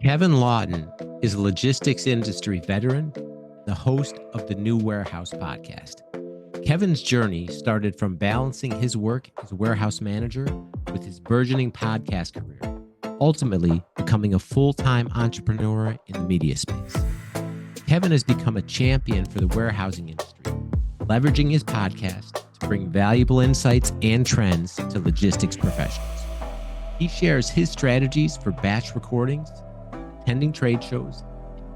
Kevin Lawton is a logistics industry veteran, the host of the New Warehouse podcast. Kevin's journey started from balancing his work as a warehouse manager with his burgeoning podcast career, ultimately becoming a full-time entrepreneur in the media space. Kevin has become a champion for the warehousing industry, leveraging his podcast to bring valuable insights and trends to logistics professionals. He shares his strategies for batch recordings, attending trade shows,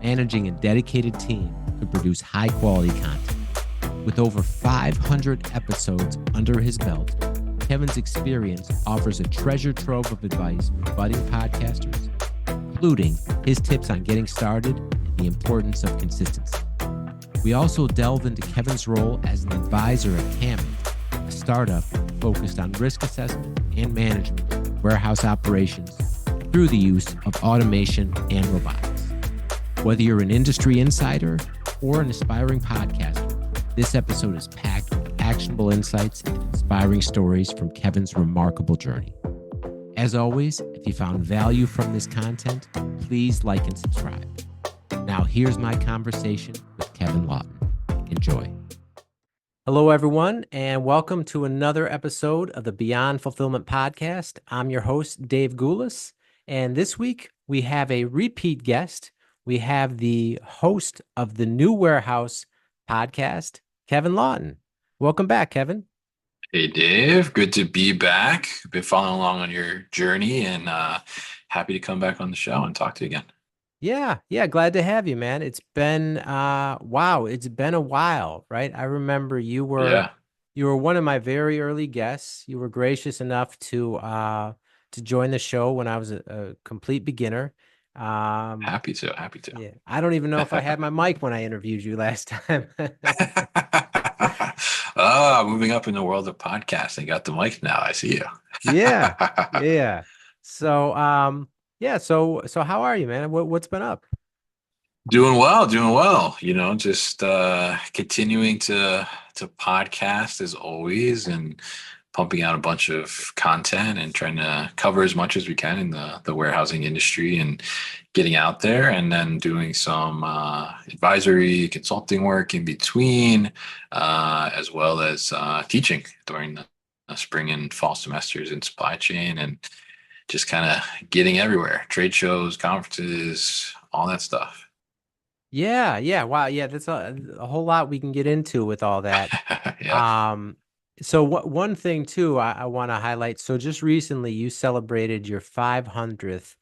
and managing a dedicated team to produce high-quality content. With over 500 episodes under his belt, Kevin's experience offers a treasure trove of advice for budding podcasters, including his tips on getting started and the importance of consistency. We also delve into Kevin's role as an advisor at Hammond, a startup focused on risk assessment and management of warehouse operations through the use of automation and robotics. Whether you're an industry insider or an aspiring podcaster, this episode is packed with actionable insights and inspiring stories from Kevin's remarkable journey. As always, if you found value from this content, please like and subscribe. Now here's my conversation with Kevin Lawton. Enjoy. Hello, everyone, and welcome to another episode of the Beyond Fulfillment podcast. I'm your host, Dave Goulas, and this week we have a repeat guest. We have the host of the New Warehouse podcast, Kevin Lawton. Welcome back, Kevin. Hey, Dave. Good to be back. Been following along on your journey and happy to come back on the show and talk to you again. Yeah. Glad to have you, man. It's been it's been a while, right? I remember you were one of my very early guests. You were gracious enough to join the show when I was a complete beginner. Happy to. Yeah. I don't even know if I had my mic when I interviewed you last time. Moving up in the world of podcasting. Got the mic now. I see you. Yeah. So, So how are you, man? What's been up? Doing well. You know, just continuing to podcast as always and pumping out a bunch of content and trying to cover as much as we can in the warehousing industry and getting out there, and then doing some advisory consulting work in between, as well as teaching during the spring and fall semesters in supply chain, and just kind of getting everywhere, trade shows, conferences, all that stuff. Yeah. Wow. Yeah. That's a whole lot we can get into with all that. Yeah. So one thing too, I want to highlight. So just recently you celebrated your 500th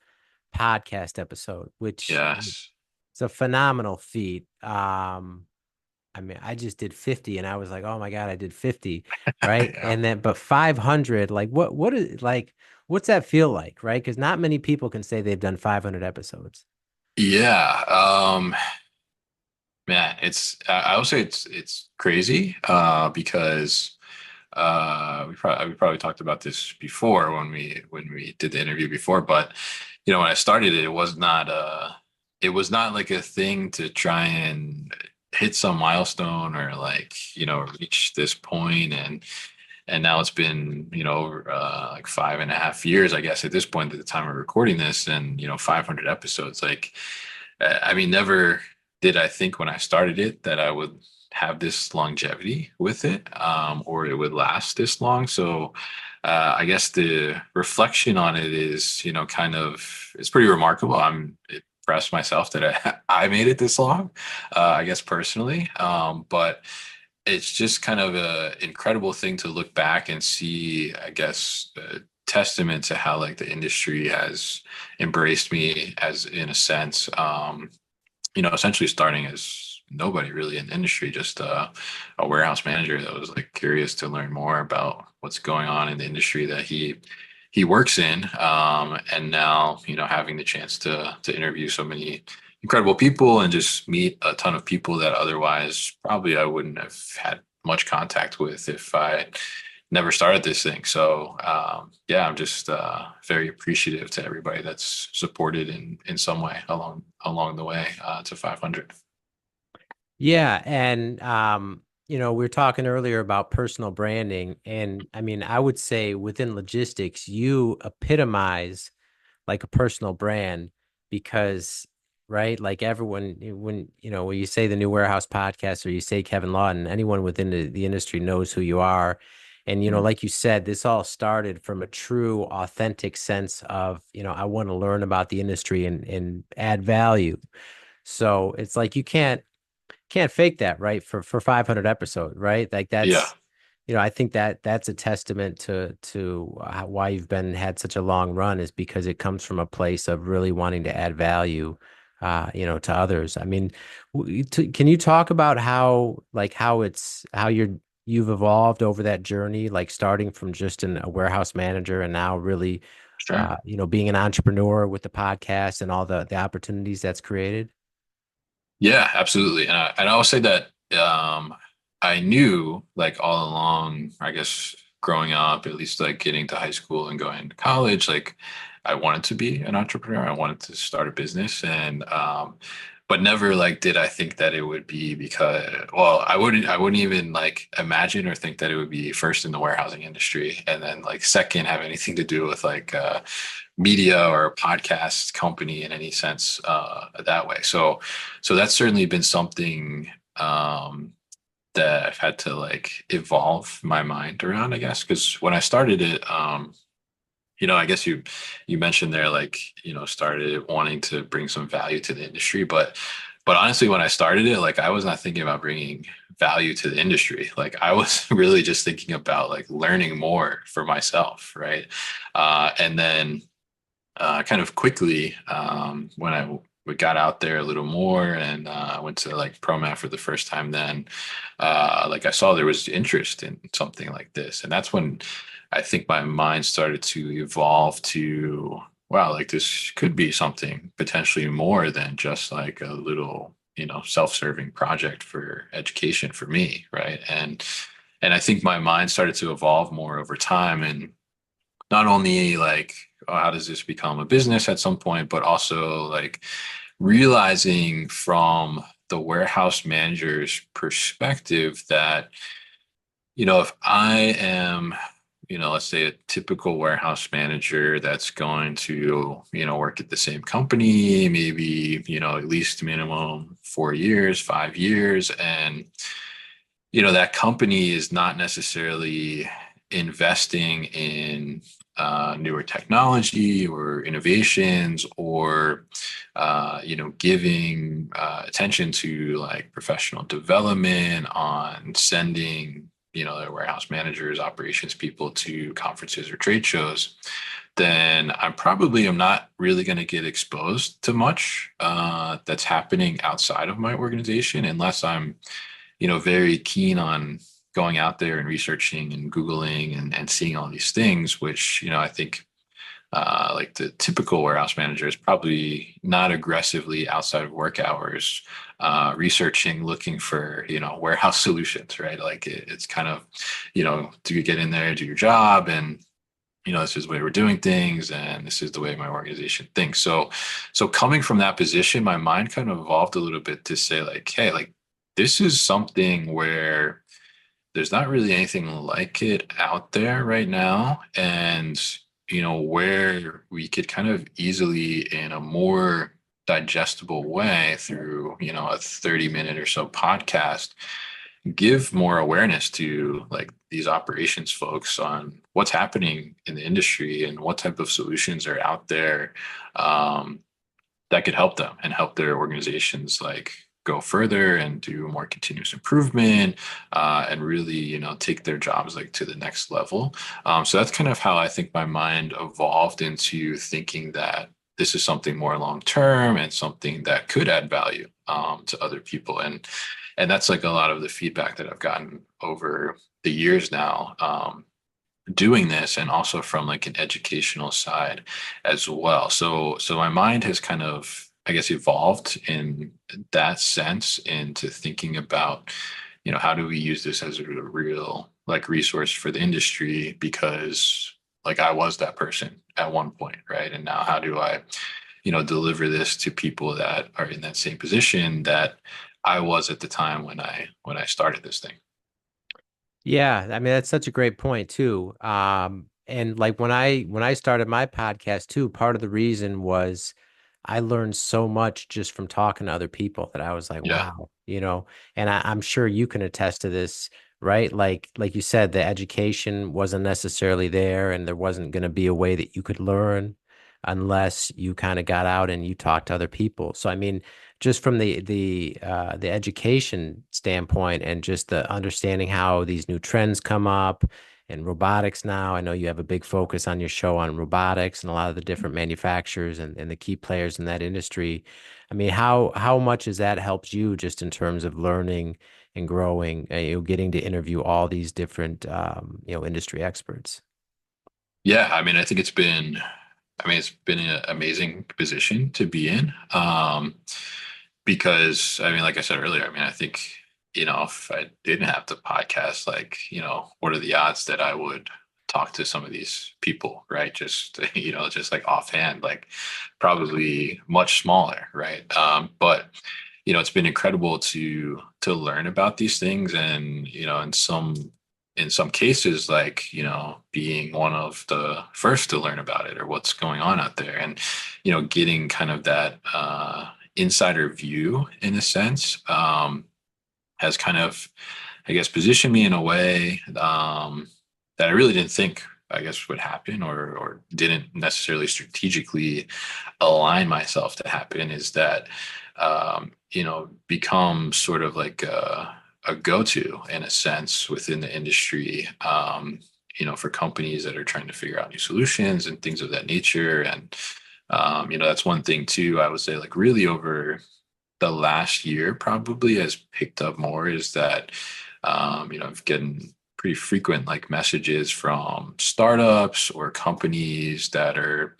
podcast episode, which Yes. is a phenomenal feat. I mean, I just did 50 and I was like, oh my God, I did 50. Right. Yeah. But 500, like what's that feel like? Right. Because not many people can say they've done 500 episodes. Yeah. Man, I would say it's crazy, because we probably talked about this before when we did the interview before, but you know, when I started it, it was not like a thing to try and hit some milestone or like, you know, reach this point. And now it's been, you know, like 5.5 years, I guess, at this point at the time of recording this, and, you know, 500 episodes. Like, I mean, never did I think when I started it that I would have this longevity with it, or it would last this long. So I guess the reflection on it is, you know, it's pretty remarkable. I'm impressed myself that I made it this long, I guess personally. But it's just kind of a incredible thing to look back and see, I guess, a testament to how like the industry has embraced me as, in a sense, you know, essentially starting as nobody really in the industry, just a warehouse manager that was like curious to learn more about what's going on in the industry that he works in. And now, you know, having the chance to interview so many incredible people and just meet a ton of people that otherwise probably I wouldn't have had much contact with if I never started this thing. So I'm just very appreciative to everybody that's supported in some way along the way to 500. Yeah. And, you know, we were talking earlier about personal branding. And I mean, I would say within logistics, you epitomize like a personal brand. because, right, like everyone, when you say the New Warehouse podcast or you say Kevin Lawton, anyone within the industry knows who you are. And, Mm. like you said, this all started from a true, authentic sense of, I want to learn about the industry and add value. So it's like you can't fake that, right? For 500 episodes, right? Like Yeah. I think that's a testament to why you've been had such a long run is because it comes from a place of really wanting to add value, to others. I mean, can you talk about how you've evolved over that journey, like starting from just a warehouse manager and now really, Sure. being an entrepreneur with the podcast and all the opportunities that's created? Yeah, absolutely. And I will say that I knew like all along, I guess growing up, at least like getting to high school and going to college, like I wanted to be an entrepreneur. I wanted to start a business and but never like did I think that it would be because well, I wouldn't even like imagine or think that it would be first in the warehousing industry and then like second have anything to do with like media or a podcast company in any sense that way. So that's certainly been something that I've had to like evolve my mind around, I guess, because when I started it, I guess you mentioned there like, started wanting to bring some value to the industry, but honestly, when I started it, like I was not thinking about bringing value to the industry. Like I was really just thinking about like learning more for myself, right? And then kind of quickly when we got out there a little more and went to like ProMat for the first time then like I saw there was interest in something like this and that's when I think my mind started to evolve to wow like this could be something potentially more than just like a little self-serving project for education for me, right? And I think my mind started to evolve more over time and not only like oh, how does this become a business at some point, but also like realizing from the warehouse manager's perspective that, if I am, let's say a typical warehouse manager that's going to, work at the same company, maybe, at least minimum 4 years, 5 years, and that company is not necessarily investing in newer technology or innovations or giving attention to like professional development on sending their warehouse managers operations people to conferences or trade shows, then I probably am not really going to get exposed to much that's happening outside of my organization unless I'm very keen on going out there and researching and Googling and seeing all these things, which, I think like the typical warehouse manager is probably not aggressively outside of work hours researching, looking for, warehouse solutions, right? Like it's kind of, do you get in there, do your job and this is the way we're doing things and this is the way my organization thinks. So coming from that position, my mind kind of evolved a little bit to say like, hey, like this is something where there's not really anything like it out there right now. And, where we could kind of easily in a more digestible way through, a 30-minute or so podcast, give more awareness to like these operations folks on what's happening in the industry and what type of solutions are out there that could help them and help their organizations like go further and do more continuous improvement and really take their jobs like to the next level. So that's kind of how I think my mind evolved into thinking that this is something more long term and something that could add value to other people. And that's like a lot of the feedback that I've gotten over the years now doing this, and also from like an educational side as well. So my mind has kind of, I guess, evolved in that sense into thinking about, how do we use this as a real like resource for the industry? Because like I was that person at one point, right? And now how do I, deliver this to people that are in that same position that I was at the time when I started this thing? Yeah, I mean that's such a great point too. And like when I started my podcast too, part of the reason was I learned so much just from talking to other people that I was like, Yeah. wow, and I'm sure you can attest to this, right? Like you said, the education wasn't necessarily there, and there wasn't going to be a way that you could learn unless you kind of got out and you talked to other people. So I mean, just from the education standpoint and just the understanding how these new trends come up and robotics now. I know you have a big focus on your show on robotics and a lot of the different manufacturers and the key players in that industry. I mean, how much has that helped you just in terms of learning and growing, getting to interview all these different industry experts? Yeah, I mean, it's been an amazing position to be in. Because I mean, like I said earlier, I mean, I think, if I didn't have the podcast, like, what are the odds that I would talk to some of these people, right? Just, just like offhand, like probably much smaller, right? But it's been incredible to learn about these things, and in some cases, like, being one of the first to learn about it or what's going on out there, and getting kind of that insider view in a sense, has kind of, I guess, positioned me in a way that I really didn't think, I guess, would happen, or didn't necessarily strategically align myself to happen, is that become sort of like a go-to in a sense within the industry, for companies that are trying to figure out new solutions and things of that nature. And that's one thing too, I would say, like, really over the last year probably has picked up more, is that I've gotten pretty frequent like messages from startups or companies that are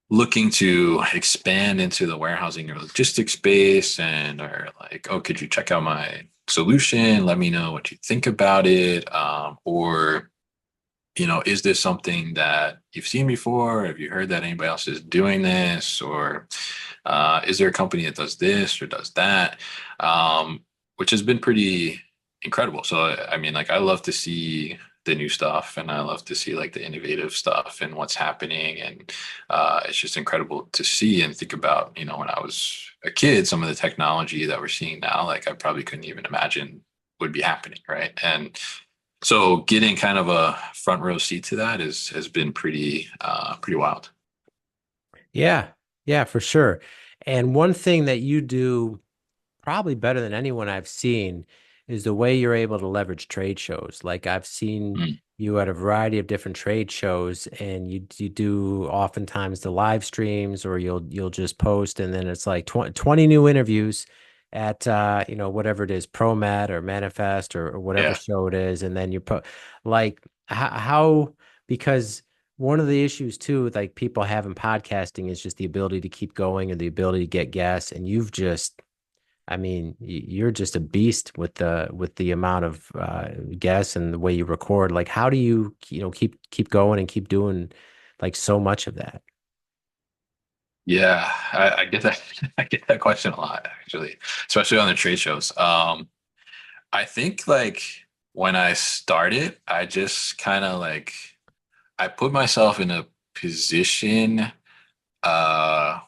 looking to expand into the warehousing or logistics space, and are like, oh, could you check out my solution? Let me know what you think about it. Or, is this something that you've seen before? Have you heard that anybody else is doing this? Or is there a company that does this or does that? Which has been pretty incredible. So, I mean, like, I love to see the new stuff, and I love to see like the innovative stuff and what's happening. And it's just incredible to see and think about, when I was a kid, some of the technology that we're seeing now, like I probably couldn't even imagine would be happening. Right. And so getting kind of a front row seat to that has been pretty wild. Yeah, yeah, for sure. And one thing that you do probably better than anyone I've seen is the way you're able to leverage trade shows. Like I've seen Mm. you at a variety of different trade shows, and you do oftentimes the live streams, or you'll just post, and then it's like 20 new interviews at whatever it is, ProMat or Manifest or whatever Yeah. show it is, and then you put like how because one of the issues too with like people having podcasting is just the ability to keep going and the ability to get guests, and you've just I mean, you're just a beast with the amount of guests and the way you record. Like, how do you keep going and keep doing like so much of that? Yeah, I get that. I get that question a lot, actually, especially on the trade shows. I think, like, when I started, I just kind of like I put myself in a position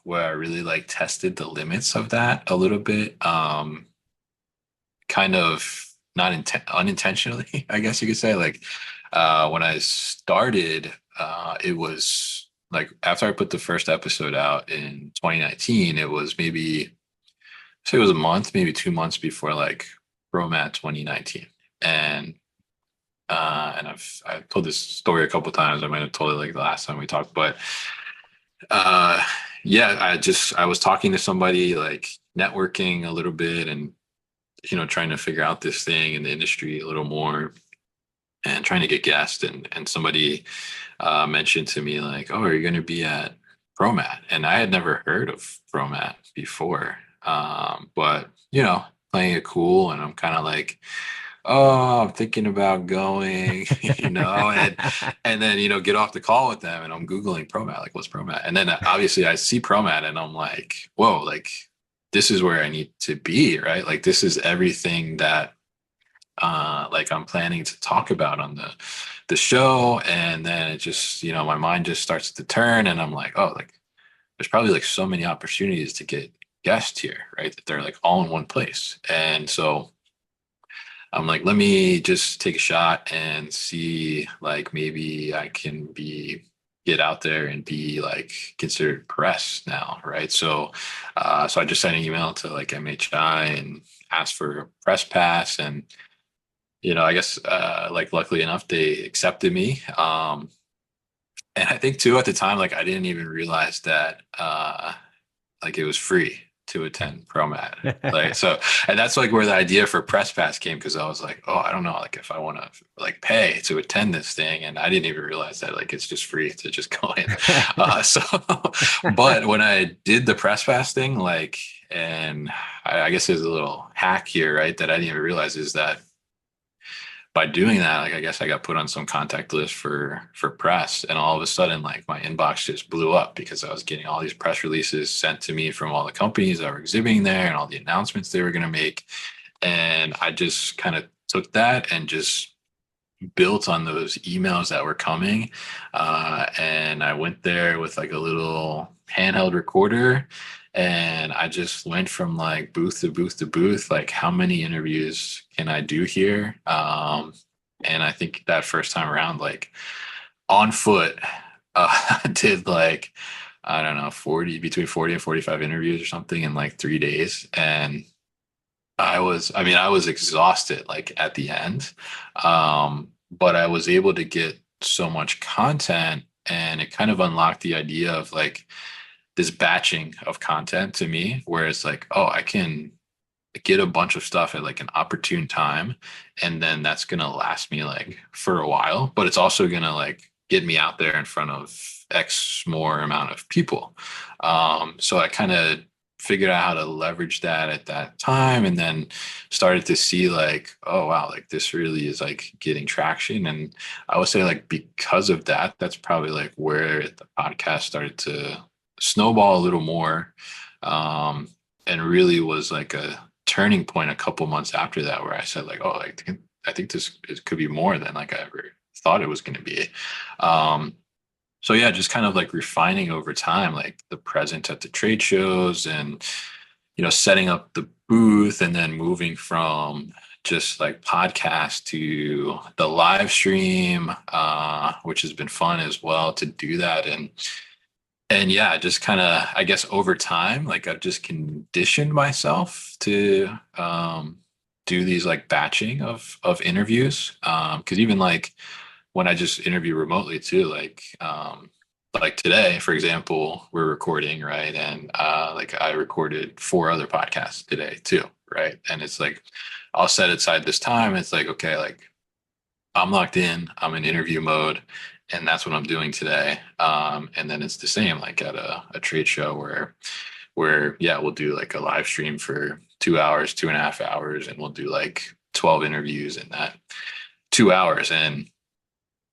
where I really like tested the limits of that a little bit. Kind of not unintentionally, I guess you could say. Like, when I started, it was like after I put the first episode out in 2019, it was maybe, say it was a month, maybe 2 months before like Romat 2019. And I've told this story a couple times. I might have told it like the last time we talked, but uh yeah, I was talking to somebody, like networking a little bit, and trying to figure out this thing in the industry a little more, and trying to get guests, and somebody mentioned to me like, oh, are you going to be at Promat? And I had never heard of Promat before. But playing it cool, and I'm kind of like, oh, I'm thinking about going, and then get off the call with them, and I'm Googling Promat, like, what's Promat? And then obviously I see Promat, and I'm like, whoa, like, this is where I need to be, right? Like, this is everything that like I'm planning to talk about on the show. And then it just, my mind just starts to turn, and I'm like, oh, like, there's probably like so many opportunities to get guests here, right? That they're like all in one place. And so I'm like, let me just take a shot and see, like, maybe I can get out there and be like considered press now, right? So I just sent an email to like MHI and asked for a press pass, and I guess like luckily enough they accepted me. And I think too at the time, like I didn't even realize that like it was free to attend ProMat. Like so, and that's like where the idea for Press Pass came, because I was like, oh, I don't know, like if I want to like pay to attend this thing, and I didn't even realize that like it's just free to just go in. So, but when I did the Press Pass thing, like, and I guess there's a little hack here, right, that I didn't even realize is that by doing that, like I guess I got put on some contact list for press, and all of a sudden, like my inbox just blew up because I was getting all these press releases sent to me from all the companies that were exhibiting there and all the announcements they were going to make. And I just kind of took that and just built on those emails that were coming. And I went there with like a little handheld recorder, and I just went from like booth to booth to booth, like how many interviews can I do here? And I think that first time around, like on foot, did like, I don't know, between 40 and 45 interviews or something in like 3 days. And I was exhausted like at the end. But I was able to get so much content, and it kind of unlocked the idea of like this batching of content to me, where it's like, oh, I can get a bunch of stuff at like an opportune time, and then that's going to last me like for a while, but it's also going to like get me out there in front of X more amount of people. So I kind of figured out how to leverage that at that time, and then started to see like, oh wow, like this really is like getting traction. And I would say like because of that, that's probably like where the podcast started to snowball a little more, and really was like a turning point a couple months after that, where I said like, oh, like I think this could be more than like I ever thought it was going to be. So yeah, just kind of like refining over time, like the presence at the trade shows, and setting up the booth, and then moving from just like podcast to the live stream, which has been fun as well to do that. And yeah, just kind of, I guess over time, like I've just conditioned myself to do these like batching of interviews. Because even like when I just interview remotely too, like today, for example, we're recording, right? And like I recorded 4 other podcasts today too, right? And it's like I'll set aside this time. It's like, okay, like I'm locked in, I'm in interview mode, and that's what I'm doing today. And then it's the same like at a trade show where yeah, we'll do like a live stream for 2 hours, 2.5 hours, and we'll do like 12 interviews in that 2 hours. And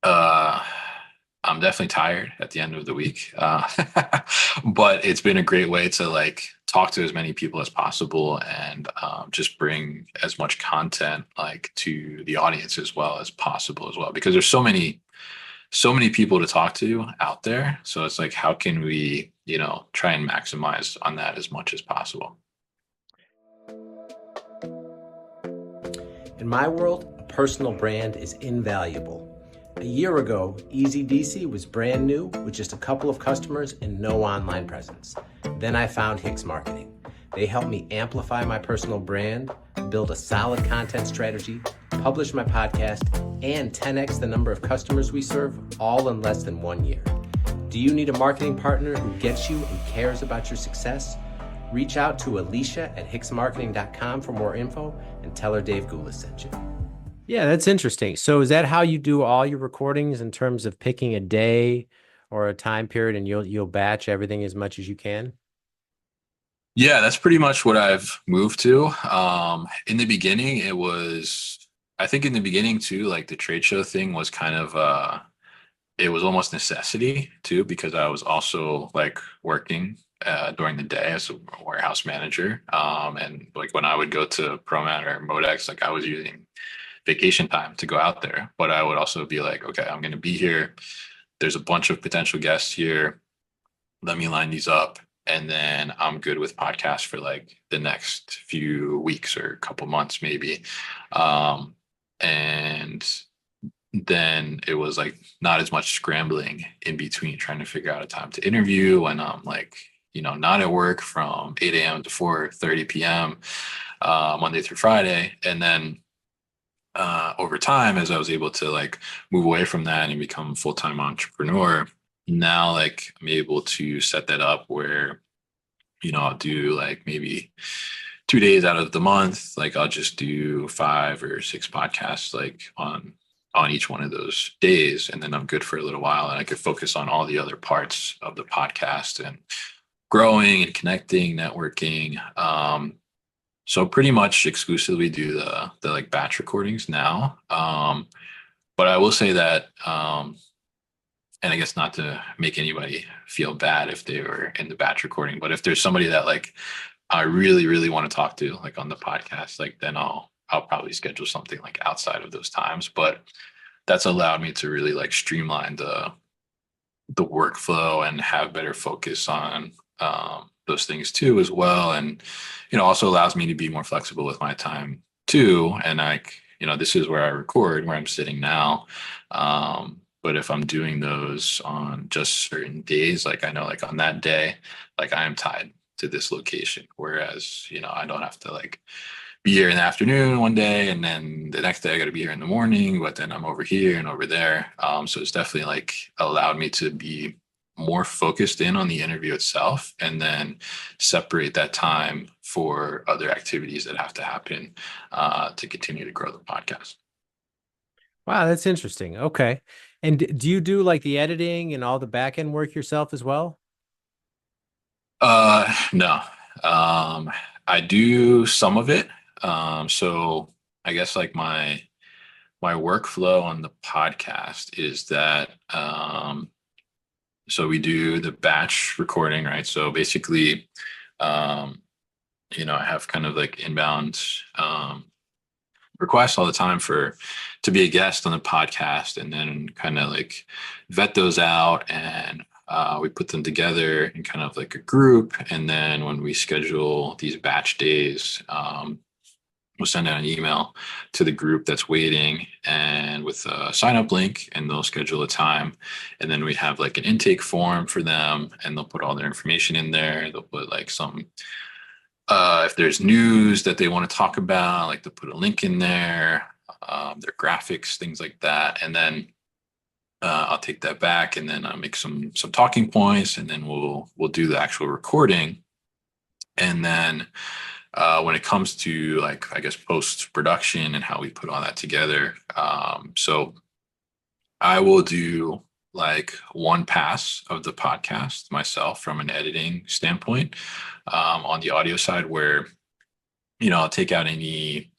I'm definitely tired at the end of the week. But it's been a great way to like talk to as many people as possible, and just bring as much content like to the audience as well as possible as well, because there's so many people to talk to out there. So it's like, how can we, try and maximize on that as much as possible? In my world, a personal brand is invaluable. A year ago, Easy DC was brand new with just a couple of customers and no online presence. Then I found Hicks Marketing. They helped me amplify my personal brand, build a solid content strategy, publish my podcast, and 10x the number of customers we serve, all in less than 1 year. Do you need a marketing partner who gets you and cares about your success? Reach out to Alicia at hicksmarketing.com for more info, and tell her Dave Goulas sent you. Yeah, that's interesting. So is that how you do all your recordings, in terms of picking a day or a time period, and you'll batch everything as much as you can? Yeah, that's pretty much what I've moved to. In the beginning, I think in the beginning too, like the trade show thing was kind of, it was almost necessity too, because I was also like working during the day as a warehouse manager. And like when I would go to ProMat or Modex, like I was using vacation time to go out there, but I would also be like, okay, I'm going to be here. There's a bunch of potential guests here. let me line these up, and then I'm good with podcasts for like the next few weeks or a couple months maybe. And then it was like not as much scrambling in between trying to figure out a time to interview when I'm like, not at work from 8 a.m. to 4:30 p.m. Monday through Friday. And then over time, as I was able to like move away from that and become a full-time entrepreneur, now like I'm able to set that up where, I'll do like maybe 2 days out of the month, like I'll just do 5 or 6 podcasts like on each one of those days, and then I'm good for a little while, and I could focus on all the other parts of the podcast and growing and connecting, networking. So pretty much exclusively do the like batch recordings now. But I will say that, and I guess not to make anybody feel bad if they were in the batch recording, but if there's somebody that like I really, really want to talk to, like on the podcast, like then I'll probably schedule something like outside of those times. But that's allowed me to really like streamline the workflow and have better focus on those things too as well. And, also allows me to be more flexible with my time too. And like, this is where I record, where I'm sitting now. But if I'm doing those on just certain days, like I know like on that day, like I am tied to this location. Whereas, I don't have to like be here in the afternoon one day, and then the next day I got to be here in the morning, but then I'm over here and over there. So it's definitely like allowed me to be more focused in on the interview itself, and then separate that time for other activities that have to happen to continue to grow the podcast. Wow, that's interesting. Okay. And do you do like the editing and all the back end work yourself as well? No. I do some of it. So I guess like my workflow on the podcast is that so we do the batch recording, right? So basically, um, I have kind of like inbound requests all the time for to be a guest on the podcast, and then kind of like vet those out, and we put them together in kind of like a group. And then when we schedule these batch days, we'll send out an email to the group that's waiting, and with a sign up link, and they'll schedule a time. And then we have like an intake form for them, and they'll put all their information in there. They'll put like some if there's news that they want to talk about, like to put a link in there, their graphics, things like that. And then I'll take that back, and then I'll make some talking points, and then we'll do the actual recording. And then when it comes to like, I guess, post production and how we put all that together, so I will do like one pass of the podcast myself from an editing standpoint, on the audio side, where I'll take out any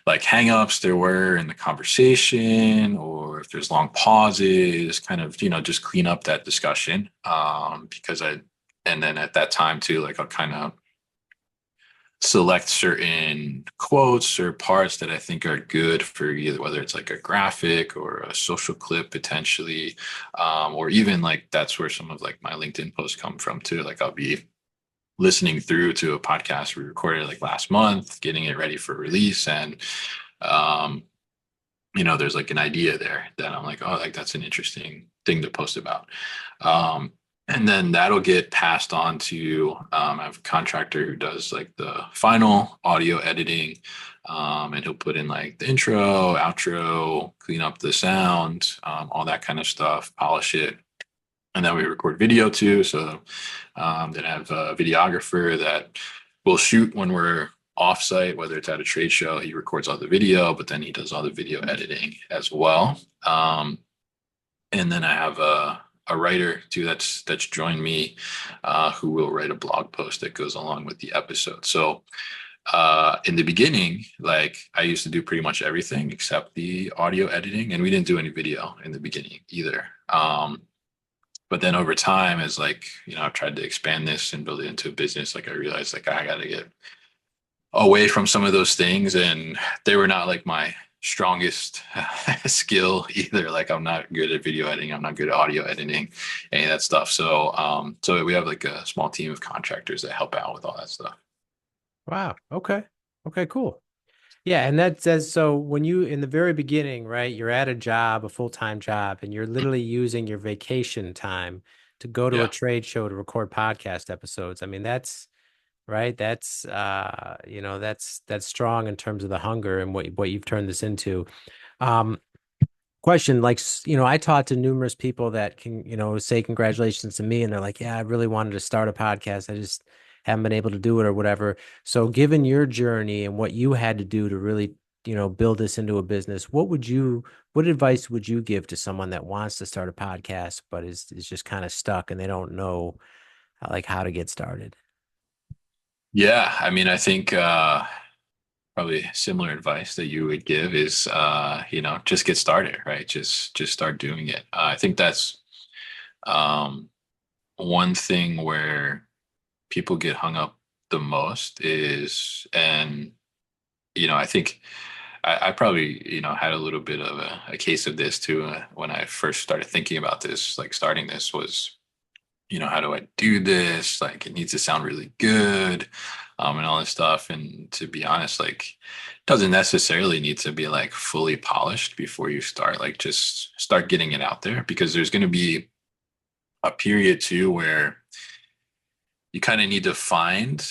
like hangups there were in the conversation, or if there's long pauses, kind of just clean up that discussion, because and then at that time too, like I'll kind of select certain quotes or parts that I think are good for either, whether it's like a graphic or a social clip potentially, or even like that's where some of like my LinkedIn posts come from too. Like I'll be listening through to a podcast we recorded like last month, getting it ready for release, and there's like an idea there that I'm like, oh, like that's an interesting thing to post about. And then that'll get passed on to, I have a contractor who does like the final audio editing, and he'll put in like the intro, outro, clean up the sound, all that kind of stuff, polish it. And then we record video too. So then I have a videographer that will shoot when we're offsite, whether it's at a trade show. He records all the video, but then he does all the video editing as well. And then I have a writer too that's joined me, who will write a blog post that goes along with the episode. So in the beginning, like I used to do pretty much everything except the audio editing, and we didn't do any video in the beginning either. But then over time, as like, I've tried to expand this and build it into a business, like I realized like I got to get away from some of those things, and they were not like my strongest skill either. Like I'm not good at video editing, I'm not good at audio editing, any of that stuff. So so we have like a small team of contractors that help out with all that stuff. Wow. Okay. Okay, cool. Yeah, and that says so when you in the very beginning, right, you're at a job, a full-time job, and you're literally using your vacation time to go to a Yeah. trade show to record podcast episodes. I mean, that's right. That's that's strong in terms of the hunger and what you've turned this into. Um, question like I talked to numerous people that can say congratulations to me, and they're like, yeah, I really wanted to start a podcast, I just haven't been able to do it or whatever. So given your journey and what you had to do to really build this into a business, what advice would you give to someone that wants to start a podcast but is just kind of stuck and they don't know like how to get started? Yeah. I mean, I think probably similar advice that you would give is just get started, right? Just start doing it. I think that's um one thing where people get hung up the most is, and I think I probably had a little bit of a case of this too when I first started thinking about this, like starting this was, how do I do this? Like it needs to sound really good, and all this stuff. And to be honest, like it doesn't necessarily need to be like fully polished before you start. Like just start getting it out there, because there's going to be a period too where you kind of need to find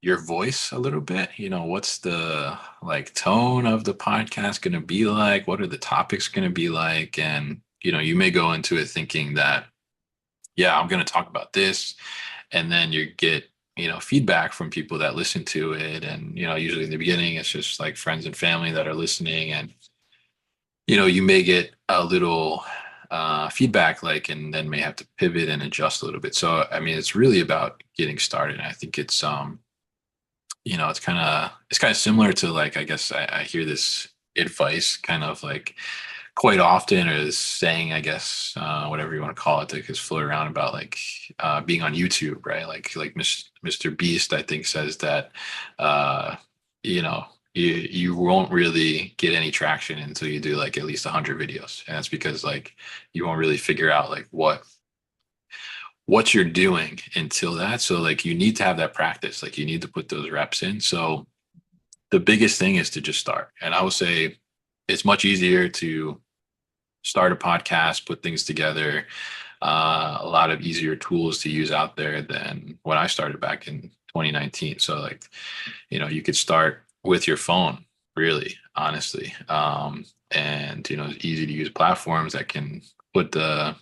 your voice a little bit. What's the like tone of the podcast going to be like? What are the topics going to be like? And you may go into it thinking that, yeah, I'm going to talk about this, and then you get feedback from people that listen to it, and usually in the beginning it's just like friends and family that are listening, and you may get a little feedback, like, and then may have to pivot and adjust a little bit. So I mean, it's really about getting started. And I think it's it's kind of similar to, like, I guess I hear this advice kind of like quite often, or this saying, I guess, whatever you want to call it, that gets floated around about like being on YouTube, right? Like Mr. Beast, I think, says that you know you won't really get any traction until you do like at least 100 videos, and that's because like you won't really figure out like what you're doing until that. So like you need to have that practice, like you need to put those reps in. So the biggest thing is to just start. And I would say it's much easier to start a podcast, put things together, a lot of easier tools to use out there than when I started back in 2019. So like, you could start with your phone, really, honestly. And, easy to use platforms that can put the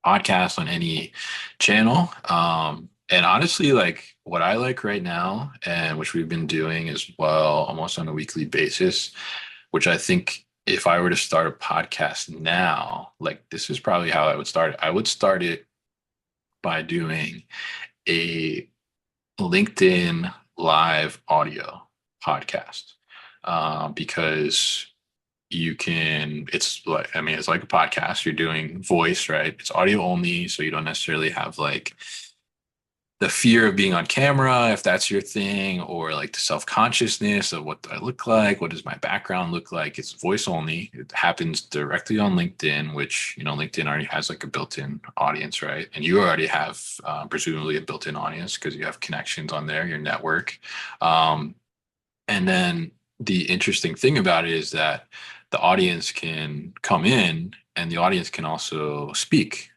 podcast on any channel. And honestly, like what I like right now, and which we've been doing as well, almost on a weekly basis, which I think if I were to start a podcast now, like this is probably how I would start it. I would start it by doing a LinkedIn live audio podcast, because it's like, I mean, it's like a podcast. You're doing voice, right? It's audio only, so you don't necessarily have like the fear of being on camera, if that's your thing, or like the self-consciousness of what do I look like? What does my background look like? It's voice only. It happens directly on LinkedIn, which, LinkedIn already has like a built-in audience, right? And you already have presumably a built-in audience because you have connections on there, your network. And then the interesting thing about it is that the audience can come in, and the audience can also speak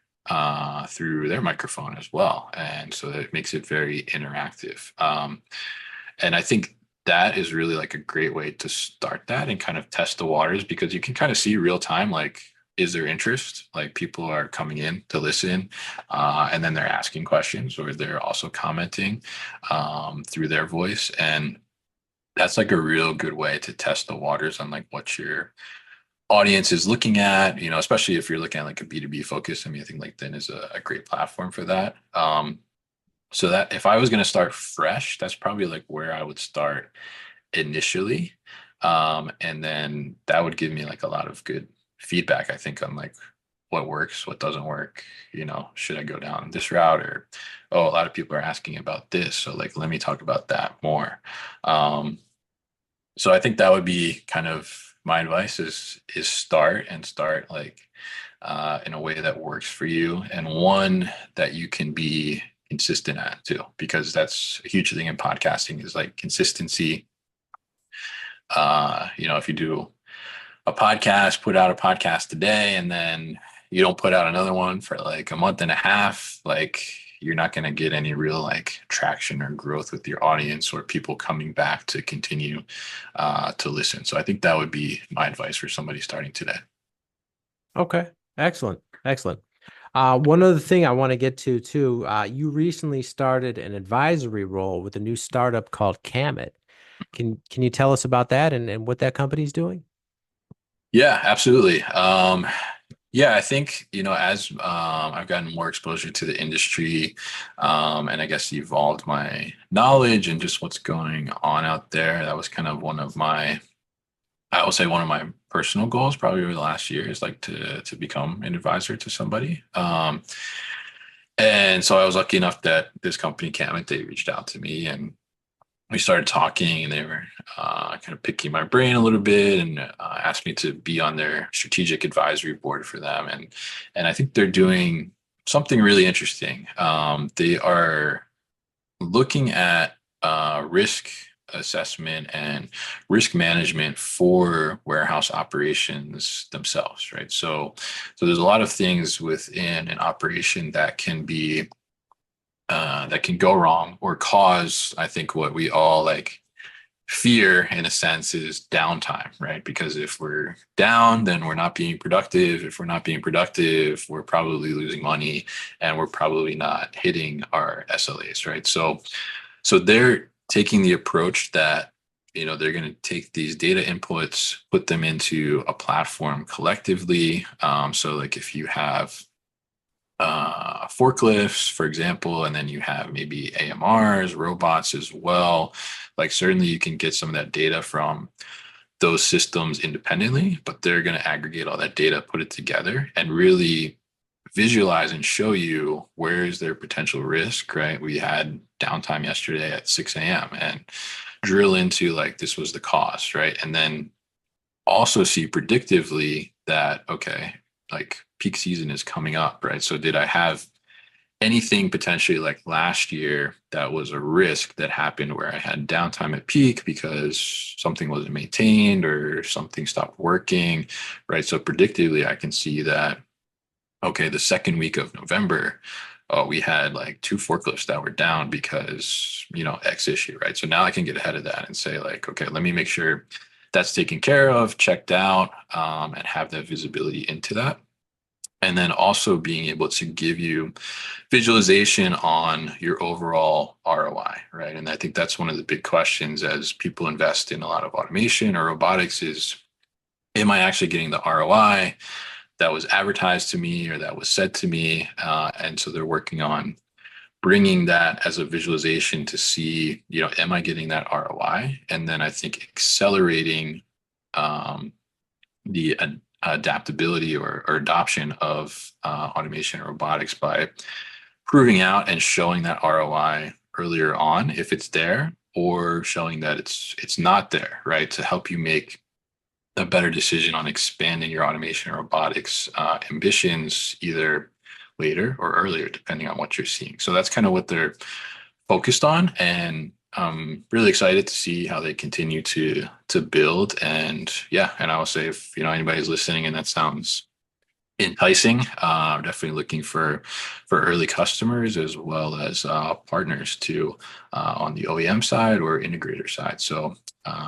through their microphone as well. And so that makes it very interactive. And I think that is really like a great way to start that and kind of test the waters, because you can kind of see real time, like, is there interest? Like people are coming in to listen, and then they're asking questions, or they're also commenting through their voice. And that's like a real good way to test the waters on like what your audience is looking at, especially if you're looking at like a B2B focus. I mean, I think LinkedIn is a great platform for that. So that if I was going to start fresh, that's probably like where I would start initially. And then that would give me like a lot of good feedback, I think, on like what works, what doesn't work, should I go down this route, or, oh, a lot of people are asking about this, so like, let me talk about that more. So I think that would be kind of my advice is start like in a way that works for you, and one that you can be consistent at too, because that's a huge thing in podcasting is like consistency. If you do a podcast, put out a podcast today, and then you don't put out another one for like a month and a half, like you're not going to get any real like traction or growth with your audience or people coming back to continue to listen. So I think that would be my advice for somebody starting today. Okay. Excellent. Excellent. One other thing I want to get to too, you recently started an advisory role with a new startup called Camit. Can you tell us about that and what that company's doing? Yeah, absolutely. Yeah, I think, as I've gotten more exposure to the industry, and I guess evolved my knowledge and just what's going on out there, that was kind of I will say one of my personal goals probably over the last year is like to become an advisor to somebody. And so I was lucky enough that this company, Camit, they reached out to me and we started talking, and they were kind of picking my brain a little bit and asked me to be on their strategic advisory board for them. And I think they're doing something really interesting. They are looking at risk assessment and risk management for warehouse operations themselves, right? So there's a lot of things within an operation that can go wrong or cause, I think, what we all like fear in a sense is downtime, right? Because if we're down, then we're not being productive. If we're not being productive, we're probably losing money and we're probably not hitting our SLAs, right? So they're taking the approach that they're going to take these data inputs, put them into a platform collectively. So like if you have forklifts, for example, and then you have maybe AMRs, robots as well. Like certainly you can get some of that data from those systems independently, but they're going to aggregate all that data, put it together, and really visualize and show you where is their potential risk, right? We had downtime yesterday at 6 a.m. and drill into like this was the cost, right? And then also see predictively that, okay, like peak season is coming up, right? So did I have anything potentially like last year that was a risk that happened where I had downtime at peak because something wasn't maintained or something stopped working, right? So predictively, I can see that, okay, the second week of November, we had like 2 forklifts that were down because, X issue, right? So now I can get ahead of that and say like, okay, let me make sure that's taken care of, checked out, and have that visibility into that. And then also being able to give you visualization on your overall ROI, right? And I think that's one of the big questions as people invest in a lot of automation or robotics is, am I actually getting the ROI that was advertised to me or that was said to me? And so they're working on bringing that as a visualization to see, am I getting that ROI? And then I think accelerating the adaptability or adoption of automation and robotics by proving out and showing that ROI earlier on if it's there, or showing that it's not there, right? To help you make a better decision on expanding your automation and robotics ambitions either later or earlier, depending on what you're seeing. So that's kind of what they're focused on, and I'm really excited to see how they continue to build. And yeah, and I will say if anybody's listening and that sounds enticing, I'm definitely looking for early customers as well as partners too on the OEM side or integrator side. So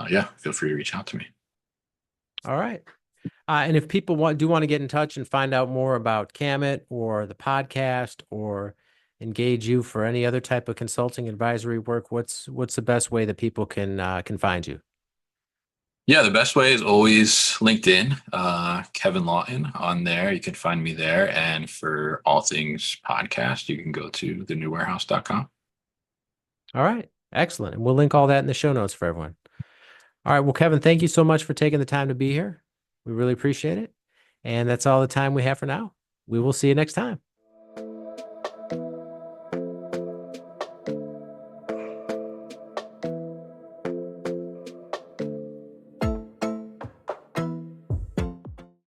yeah, feel free to reach out to me. All right. And if people do want to get in touch and find out more about Camit or the podcast or engage you for any other type of consulting advisory work, what's the best way that people can find you? Yeah, the best way is always LinkedIn, Kevin Lawton on there. You can find me there. And for all things podcast, you can go to thenewwarehouse.com. All right. Excellent. And we'll link all that in the show notes for everyone. All right. Well, Kevin, thank you so much for taking the time to be here. We really appreciate it. And that's all the time we have for now. We will see you next time.